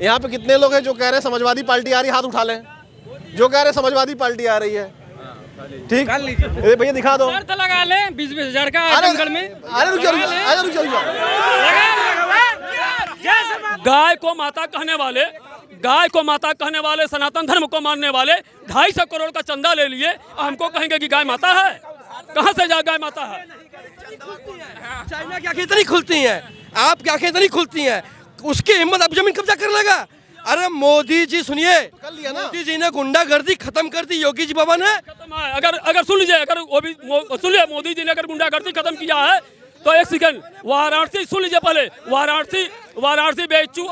यहाँ पे कितने लोग हैं जो कह रहे हैं समाजवादी पार्टी आ रही है, हाथ उठा लें। जो कह रहे हैं समाजवादी पार्टी आ रही है, ठीक, भैया दिखा दो। लगा ले 20,000 का आजमगढ़ में। अरे रुक जाओ। गाय को माता कहने वाले सनातन धर्म को मानने वाले 250 करोड़ का चंदा ले लिए, हमको कहेंगे कि गाय माता है। कहाँ से जा गाय माता है? चाइना की आंखें इतनी खुलती हैं, आपकी आंखें इतनी खुलती हैं, उसकी हिम्मत अब जमीन कब्जा कर लेगा। अरे मोदी जी सुनिए, मोदी जी ने गुंडागर्दी खत्म कर दी, योगी जी बाबा ने खत्म है। अगर सुन लीजिए, अगर वो भी सुन लीजिए, मोदी जी ने अगर गुंडागर्दी खत्म किया है तो एक सेकंड, वाराणसी सुन लीजिए पहले, वाराणसी बेट्टू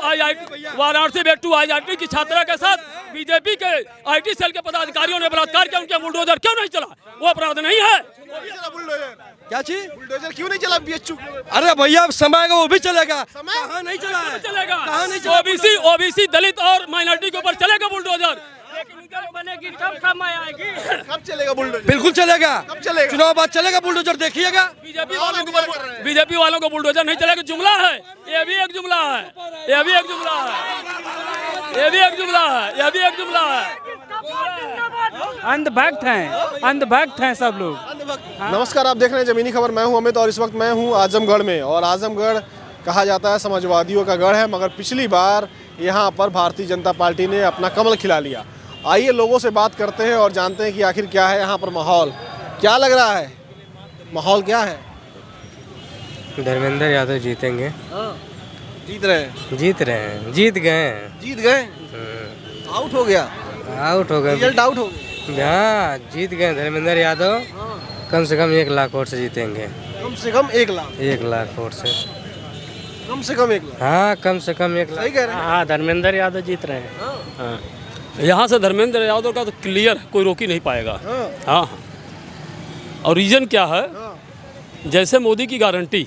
IIT की छात्रा के साथ बीजेपी के IT सेल के पदाधिकारियों ने बलात्कार किया, उनके बुलडोजर क्यों नहीं चला? वो अपराध नहीं है? क्या चीज बुलडोजर क्यों नहीं चला BHU? अरे भैया समय आएगा वो भी चलेगा। कहाँ नहीं चला है? चलेगा। कहाँ नहीं चला? OBC दलित और माइनॉरिटी के ऊपर चलेगा बुलडोजर। बनेगी कब आएगी? कब चलेगा बुलडोजर? बिल्कुल चलेगा। कब चलेगा? चुनाव बाद चलेगा बुलडोजर, देखिएगा। बीजेपी वालों को बुलडोजर नहीं चलेगा, जुमला है। ये भी एक जुमला है। अंधभक्त हैं सब लोग। नमस्कार, आप देख रहे हैं जमीनी खबर। मैं हूं अमित और इस वक्त मैं हूं आजमगढ़ में। और आजमगढ़ कहा जाता है समाजवादियों का गढ़ है, मगर पिछली बार यहां पर भारतीय जनता पार्टी ने अपना कमल खिला लिया। आइए लोगों से बात करते हैं और जानते हैं कि आखिर क्या है यहाँ पर माहौल। क्या लग रहा है, माहौल क्या है? धर्मेंद्र यादव जीतेंगे। जीत रहे हैं? जीत गए। आउट हो गया? आउट हो गए। रिजल्ट आउट हो गया। हाँ, जीत गए धर्मेंद्र यादव। कम से कम 1 लाख वोट से जीतेंगे। कम से कम 1 लाख? 1 लाख वोट से। कम से कम 1 लाख? हाँ, कम से कम 1 लाख। सही कह रहे हैं। हाँ, धर्मेंद्र यादव जीत रहे हैं। हाँ। यहाँ से धर्मेंद्र यादव का तो क्लियर, कोई रोक ही नहीं पाएगा। हाँ। और रीजन क्या है? जैसे मोदी की गारंटी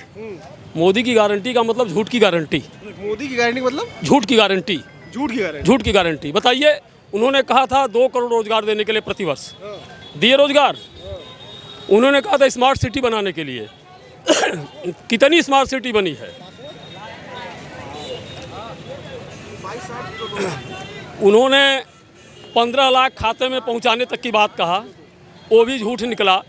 का मतलब झूठ की गारंटी। मोदी की गारंटी मतलब झूठ की गारंटी। झूठ की गारंटी बताइए। उन्होंने कहा था 2 करोड़ रोजगार देने के लिए प्रतिवर्ष, दिए रोजगार। उन्होंने कहा था स्मार्ट सिटी बनाने के लिए कितनी स्मार्ट सिटी बनी है? उन्होंने 15 लाख खाते में पहुंचाने तक की बात कहा, वो भी झूठ निकला।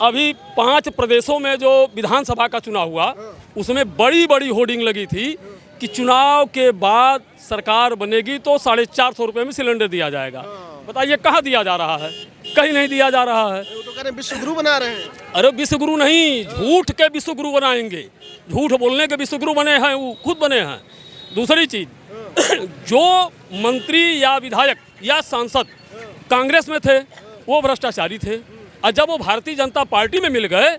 अभी 5 प्रदेशों में जो विधानसभा का चुनाव हुआ, उसमें बड़ी होर्डिंग लगी थी कि चुनाव के बाद सरकार बनेगी तो 450 रुपये में सिलेंडर दिया जाएगा। बताइए कहाँ दिया जा रहा है? कहीं नहीं दिया जा रहा है। वो तो कह रहे हैं विश्वगुरु बना रहे हैं। अरे विश्वगुरु नहीं, झूठ के विश्वगुरु बनाएंगे। झूठ बोलने के विश्वगुरु बने हैं, वो खुद बने हैं। दूसरी चीज़, जो मंत्री या विधायक या सांसद कांग्रेस में थे वो भ्रष्टाचारी थे, और जब वो भारतीय जनता पार्टी में मिल गए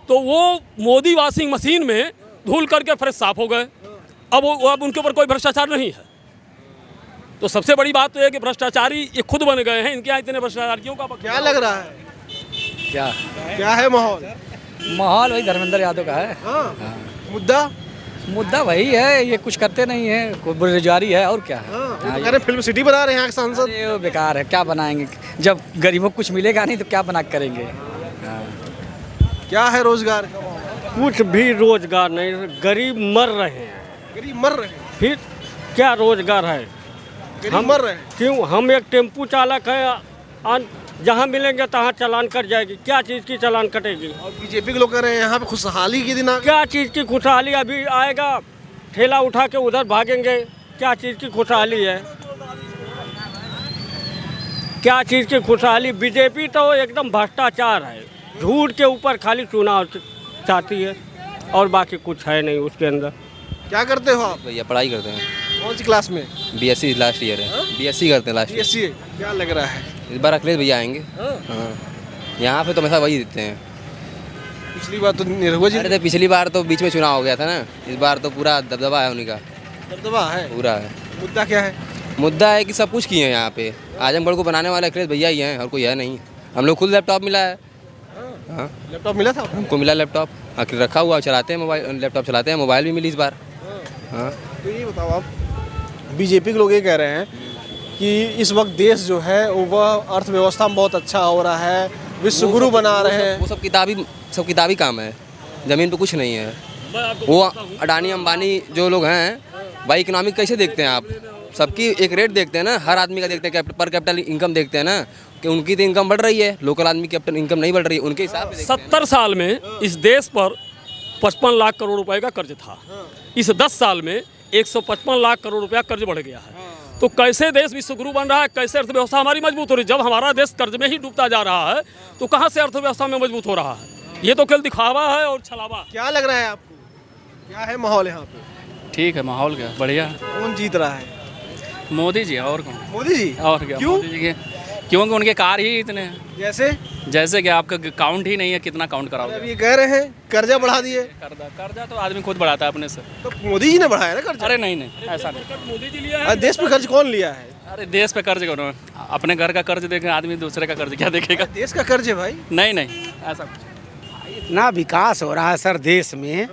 तो वो मोदी वॉशिंग मशीन में धुल करके फ्रेश साफ हो गए। अब उनके ऊपर कोई भ्रष्टाचार नहीं है। तो सबसे बड़ी बात तो है कि भ्रष्टाचारी ये खुद बन गए हैं। इनके यहाँ इतने भ्रष्टाचारियों का क्या लग रहा है? क्या है माहौल वही धर्मेंद्र यादव का है। हाँ। मुद्दा वही है, ये कुछ करते नहीं है, कोई बेरोजगारी है और क्या है। कह रहे हैं फिल्म सिटी बना रहे हैं यहाँ के सांसद। ये बेकार है, क्या बनाएंगे जब गरीबों को कुछ मिलेगा नहीं तो क्या बना करेंगे। क्या है रोजगार? कुछ भी रोजगार नहीं, गरीब मर रहे हैं। फिर क्या रोजगार है? हम मर रहे हैं। क्यों? हम एक टेम्पू चालक है, जहाँ मिलेंगे तहाँ चालान कट जाएगी। क्या चीज़ की चालान कटेगी? और बीजेपी के लोग कह रहे हैं यहाँ पे खुशहाली के दिन। क्या चीज़ की खुशहाली? अभी आएगा ठेला उठा के उधर भागेंगे। क्या चीज़ की खुशहाली है? क्या चीज़ की खुशहाली? बीजेपी तो एकदम भ्रष्टाचार है, झूठ के ऊपर खाली चुनाव चाहती है और बाकी कुछ है नहीं उसके अंदर। क्या करते हो आप? भैया पढ़ाई करते हैं। कौन सी क्लास में? BSc लास्ट ईयर है। BSc करते हैं लास्ट ईयर। BSc क्या लग रहा है? इस बार अखिलेश भैया आएंगे। हाँ, यहाँ पे तो हमेशा वही देते हैं। पिछली बार तो निरहुआ जी। अरे पिछली बार तो बीच में चुनाव हो गया था ना, इस बार तो पूरा दबदबा है उन्हीं का। दबदबा है पूरा है। मुद्दा क्या है? मुद्दा है कि सब कुछ किए हैं यहाँ पे। आजमगढ़ को बनाने वाले अखिलेश भैया ही हैं और कोई है नहीं। हम लोग खुद लैपटॉप मिला है। हाँ, लैपटॉप मिला था हमको? मिला लैपटॉप, आखिर रखा हुआ, चलाते हैं मोबाइल, लैपटॉप चलाते हैं, मोबाइल भी मिली इस बार। हाँ। तो ये बताओ आप, बीजेपी के लोग ये कह रहे हैं कि इस वक्त देश जो है वह अर्थव्यवस्था में बहुत अच्छा हो रहा है, विश्वगुरु बना रहे हैं। वो सब किताबी काम है, ज़मीन पे कुछ नहीं है। वो अडानी अंबानी जो लोग हैं भाई, इकोनॉमिक कैसे देखते हैं आप? सबकी एक रेट देखते हैं ना, हर आदमी का देखते हैं, पर कैपिटल इनकम देखते हैं ना कि उनकी तो इनकम बढ़ रही है, लोकल आदमी की कैपिटल इनकम नहीं बढ़ रही है, उनके हिसाब से 70 साल में इस देश पर 55 लाख करोड़ रुपए का कर्ज था। इस 10 साल में 155 लाख करोड़ रुपया कर्ज बढ़ गया है। तो कैसे देश विश्वगुरु बन रहा है, कैसे अर्थव्यवस्था हमारी मजबूत हो रही है? जब हमारा देश कर्ज में ही डूबता जा रहा है तो कहाँ से अर्थव्यवस्था में मजबूत हो रहा है? ये तो केवल दिखावा है और छलावा। क्या लग रहा है आपको, क्या है माहौल यहाँ पे? ठीक है, माहौल क्या बढ़िया है। कौन जीत रहा है? मोदी जी, और कौन? मोदी जी। और क्या? क्यों? मोदी जी के, क्योंकि उनके कार ही इतने हैं। जैसे कि आपका काउंट ही नहीं है, कितना काउंट कराओगे? अभी ये कह रहे हैं कर्जा बढ़ा दिए। कर्जा तो आदमी खुद बढ़ाता है अपने से। तो मोदी जी ने बढ़ाया ना कर्जा? अरे नहीं, ऐसा नहीं। मोदी जी लिया अरे देश पे कर्ज कौन लिया है? अरे देश पे कर्ज करो, अपने घर का कर्ज देखे आदमी, दूसरे का कर्ज क्या देखेगा? देश का कर्ज है भाई। नहीं, ऐसा कुछ। इतना विकास हो रहा है सर देश में,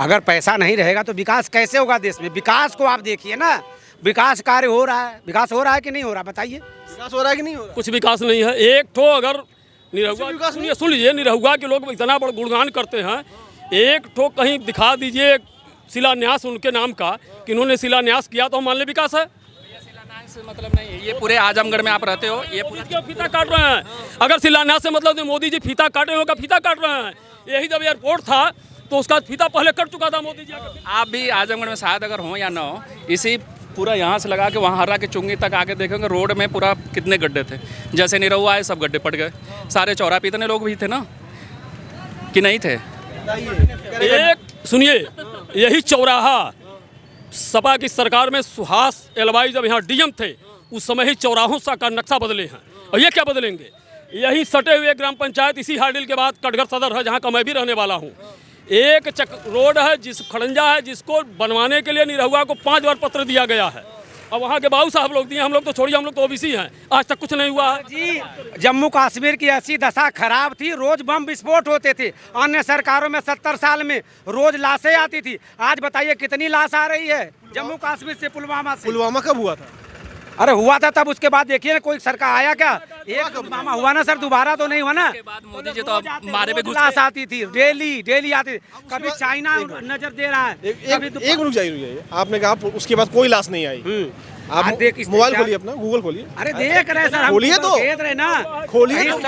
अगर पैसा नहीं रहेगा तो विकास कैसे होगा देश में? विकास को आप देखिए ना, विकास कार्य हो रहा है, विकास हो रहा है कि नहीं हो रहा, बताइए। विकास हो रहा है कि नहीं हो रहा? कुछ विकास नहीं है। एक तो अगर निरहुआ, सुन लीजिए, निरहुआ के लोग इतना बड़ा गुणगान करते हैं, एक तो कहीं दिखा दीजिए शिलान्यास उनके नाम का कि इन्होंने शिलान्यास किया तो हम मान ले विकास है। मतलब नहीं है, ये पूरे आजमगढ़ में आप रहते हो, ये पूरा फीता काट रहे हैं। अगर शिलान्यास से मतलब मोदी जी फीता काटे होगा, फीता काट रहे हैं। यही जब एयरपोर्ट था तो उसका फीता पहले कट चुका था मोदी जी। आप भी आजमगढ़ में शायद अगर हो या ना हो, इसी पूरा यहाँ से लगा के वहाँ हर्रा के चुंगी तक आके देखेंगे रोड में पूरा कितने गड्ढे थे। जैसे निरहुआ आए सब गड्ढे पड़ गए, सारे चौराहे पे इतने लोग भी थे ना कि नहीं थे? एक सुनिए, यही चौराहा सपा की सरकार में सुहास एलवाई जब यहाँ डीएम थे उस समय ही चौराहों का नक्शा बदले हैं। और ये क्या बदलेंगे? यही सटे हुए ग्राम पंचायत इसी हार्डिल के बाद कटघर सदर है, जहाँ का मैं भी रहने वाला हूँ। एक रोड है जिस खड़ंजा है, जिसको बनवाने के लिए निरहुआ को 5 बार पत्र दिया गया है। अब वहाँ के बाबू साहब लोग दिए, हम लोग तो छोड़िए, हम लोग तो ओबीसी हैं, आज तक कुछ नहीं हुआ है जी। जम्मू कश्मीर की ऐसी दशा खराब थी, रोज बम विस्फोट होते थे। अन्य सरकारों में 70 साल में रोज लाशें आती थी, आज बताइए कितनी लाश आ रही है जम्मू कश्मीर से, पुलवामा से। पुलवामा कब हुआ था? अरे हुआ था तब, उसके बाद देखिए ना कोई सरकार आया क्या? एक पुलवामा हुआ ना सर, दोबारा तो नहीं हुआ ना। मोदी जी तो अब मारे पे लाश आती थी, डेली आती थी। कभी चाइना नजर दे रहा है। एक रुक जाइए, आपने कहा उसके बाद कोई लाश नहीं आई। आप मोबाइल खोलिए अपना, गूगल खोलिए। अरे देख रहे सर, खोलिए तो, देख रहे ना, खोलिए। 100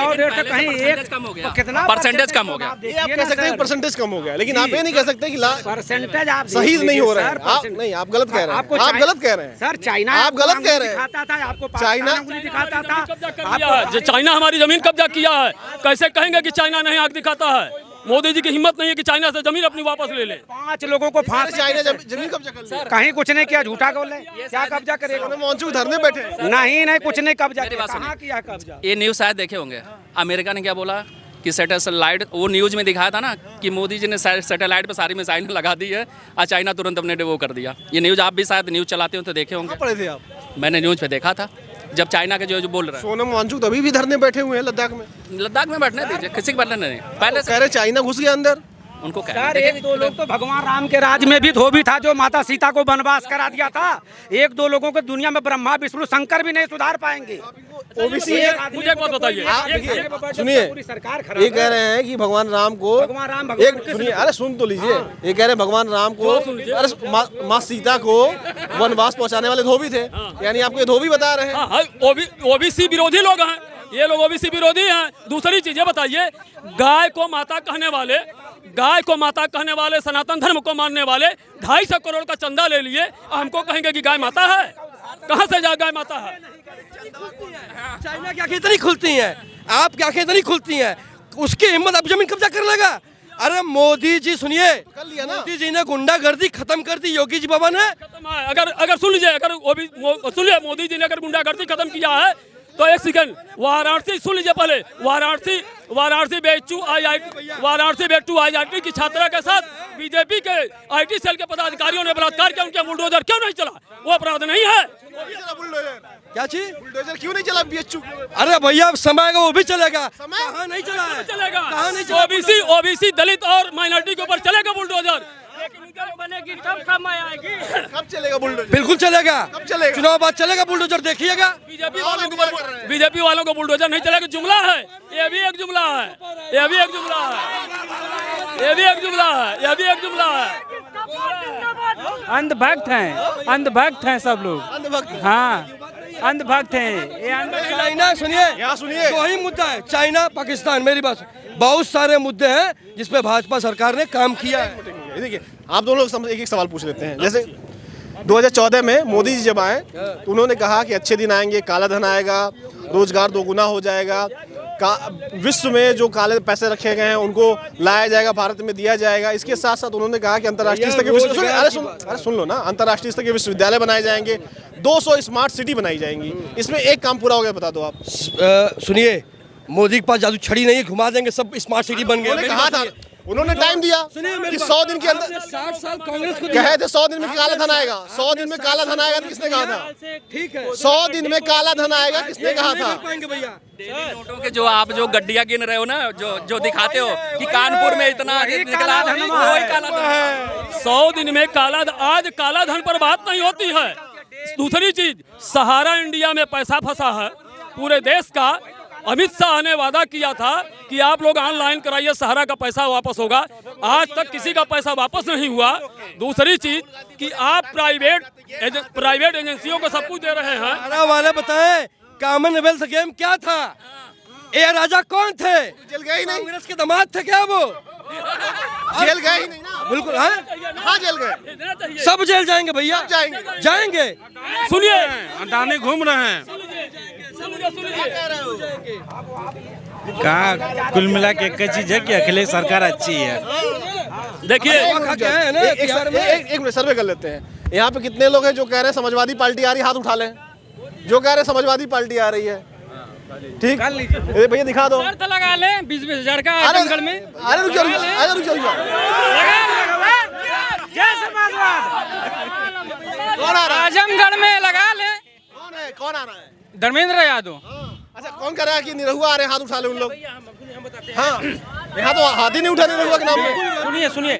कहीं एक कम हो गया, कितना परसेंटेज कम हो गया। ये आप कह सकते हैं परसेंटेज कम हो गया, लेकिन आप ये नहीं कह सकते कि परसेंटेज आप सही नहीं हो रहा है। आप नहीं, आप गलत कह रहे हैं, आप गलत कह रहे हैं सर। चाइना आप गलत कह रहे हैं। दिखाता था आपको, चाइना दिखाता था। चाइना हमारी जमीन कब्जा किया है, कैसे कहेंगे कि चाइना नहीं आग दिखाता है? मोदी जी की हिम्मत नहीं है कि चाइना से जमीन अपनी वापस ले ले। 5 लोगों को फांसी, चाइना जमीन कब्जा कर लिया। कहीं कुछ नहीं किया, झूठा बोल रहे, क्या कब्जा करेगा? मौजूद धरने बैठे हैं। नहीं कुछ नहीं कब्जा मेरी बात कहाँ किया कब्जा? ये न्यूज़ शायद देखे होंगे, अमेरिका ने क्या बोला कि सैटेलाइट, वो न्यूज़ में दिखाया था ना कि मोदी जी ने सैटेलाइट पे सारी मिसाइलें लगा दी है और चाइना तुरंत अपने वो कर दिया। ये न्यूज़ आप भी शायद न्यूज़ चलाते हो तो देखे होंगे। पढ़े थे आप? मैंने न्यूज़ पे देखा था, जब चाइना के जो बोल रहे हैं। सोनम वांगचुक अभी भी धरने बैठे हुए हैं लद्दाख में। लद्दाख में बैठने दीजिए, किसी को बैठने नहीं, पहले कह रहे चाइना घुस गया अंदर। उनको सर 1-2 लोग तो भगवान राम के राज में भी धोबी था, जो माता सीता को वनवास करा दिया था। 1-2 लोगों को दुनिया में ब्रह्मा विष्णु शंकर भी नहीं सुधार पाएंगे। ओबीसी मुझे एक बात बताइए, सुनिए, सरकार ये कह रहे हैं कि भगवान राम को, एक सुनिए, अरे सुन तो लीजिए, ये कह रहे हैं भगवान राम को, अरे माँ सीता को वनवास पहुंचाने वाले धोबी थे, यानी आपको ये धोबी बता रहे हैं। ओबीसी विरोधी लोग हैं ये लोग, ओबीसी विरोधी हैं। दूसरी चीजें बताइए, गाय को माता कहने वाले सनातन धर्म को मानने वाले 250 करोड़ का चंदा ले लिए, हमको कहेंगे कि गाय माता है? कहाँ से जा गाय माता है? चाइना की आंखें इतनी खुलती हैं, आपकी आंखें इतनी खुलती हैं, उसकी हिम्मत अब जमीन कब्जा करने लगा। अरे मोदी जी सुनिए, मोदी जी ने गुंडागर्दी खत्म कर दी, योगी जी बाबा ने। अगर सुन लीजिए, सुनिए, मोदी जी ने अगर गुंडागर्दी खत्म किया है तो एक सेकंड, वाराणसी सुन लीजिए पहले, वाराणसी बेटू IIT की छात्रा के साथ बीजेपी के IT सेल के पदाधिकारियों ने बलात्कार किया, उनके बुलडोजर क्यों नहीं चला? वो अपराध नहीं है? क्या चीज? बुलडोजर क्यों नहीं चला BHU? अरे भैया समय का वो भी चलेगा, कहाँ नहीं चला है? चलेगा, कहाँ नहीं चला? ओबीसी दलित और माइनॉरिटी के ऊपर चलेगा बुलडोजर। बनेगी तब समय आएगी। कब चलेगा बुलडोजर? बिल्कुल चलेगा, कब चलेगा? चुनाव बाद चलेगा बुलडोजर, देखिएगा। बीजेपी वालों को बुलडोजर नहीं चलेगा, जुमला है ये भी, एक जुमला है ये भी, एक जुमला है ये भी, एक जुमला है ये भी, एक जुमला है। अंधभक्त हैं सब लोग। अंधभक्त। हाँ, अंधभक्त हैं ये अंधभक्त। चाइना, सुनिए यहाँ सुनिए। दो ही मुद्दा है, चाइना पाकिस्तान। मेरी बात, बहुत सारे मुद्दे हैं जिसपे भाजपा सरकार ने काम किया है। देखिए आप दोनों लोग एक एक सवाल पूछ लेते हैं। जैसे 2014 में मोदी जी जब आए तो उन्होंने कहा कि अच्छे दिन आएंगे, काला धन आएगा, रोजगार दोगुना हो जाएगा, विश्व में जो काले पैसे रखे गए हैं उनको लाया जाएगा, भारत में दिया जाएगा। इसके साथ साथ उन्होंने कहा कि अंतर्राष्ट्रीय स्तर के सुन लो ना, अंतर्राष्ट्रीय स्तर के विश्वविद्यालय बनाए जाएंगे, 200 स्मार्ट सिटी बनाई जाएंगी। इसमें एक काम पूरा हो गया, बता दो आप। सुनिए, मोदी के पास जादू छड़ी नहीं है, घुमा देंगे सब स्मार्ट सिटी बन गए। कहा था, उन्होंने टाइम दिया कि 100 दिन के अंदर, 60 साल कांग्रेस को कहे थे 100 दिन में काला धन आएगा, 100 दिन में काला धन आएगा। तो किसने कहा था? ठीक है, 100 दिन में काला धन आएगा, किसने कहा था? भैया नोटों के जो आप जो गड्डियाँ गिन रहे हो ना, जो दिखाते हो कि कानपुर में इतना निकला, वही काला धन। 100 दिन में काला धन। आज काला धन पर बात नहीं होती है। दूसरी चीज, सहारा इंडिया में पैसा फंसा है पूरे देश का। अमित शाह ने वादा किया था कि आप लोग ऑनलाइन कराइए, सहारा का पैसा वापस होगा। आज तक किसी का पैसा वापस नहीं हुआ। दूसरी चीज कि आप प्राइवेट एजेंसियों को सब कुछ दे रहे हैं। सहारा वाले बताएं, कॉमनवेल्थ गेम क्या था? ए राजा कौन थे? जेल गए ही नहीं, कांग्रेस के दामाद थे क्या वो? जेल गए ही नहीं ना। बिल्कुल, हाँ हाँ जेल गए, सब जेल जाएंगे भैया, जाएंगे। सुनिए, अडानी घूम रहे हैं। कहा कुल मिला के एक चीज है कि अखिलेश सरकार अच्छी है। देखिए एक मिनट सर्वे कर लेते हैं। यहाँ पे कितने लोग हैं जो कह रहे हैं समाजवादी पार्टी आ रही है? हाथ उठा लें जो कह रहे हैं समाजवादी पार्टी आ रही है। ठीक, भैया दिखा दो। लगा ले 20-20 हजार का आजमगढ़ में। अरे रुक जाओ। कौन आ रहा है? आजमगढ़ में लगा ले। कौन आ रहा है? धर्मेंद्र यादव। अच्छा, कौन कह रहा है कि निरहुआ आ रहे हैं? हाथ उठा ले उन लोग। हाँ, यहाँ तो हाथ ही नहीं उठा निरहुआ के नाम पे। सुनिए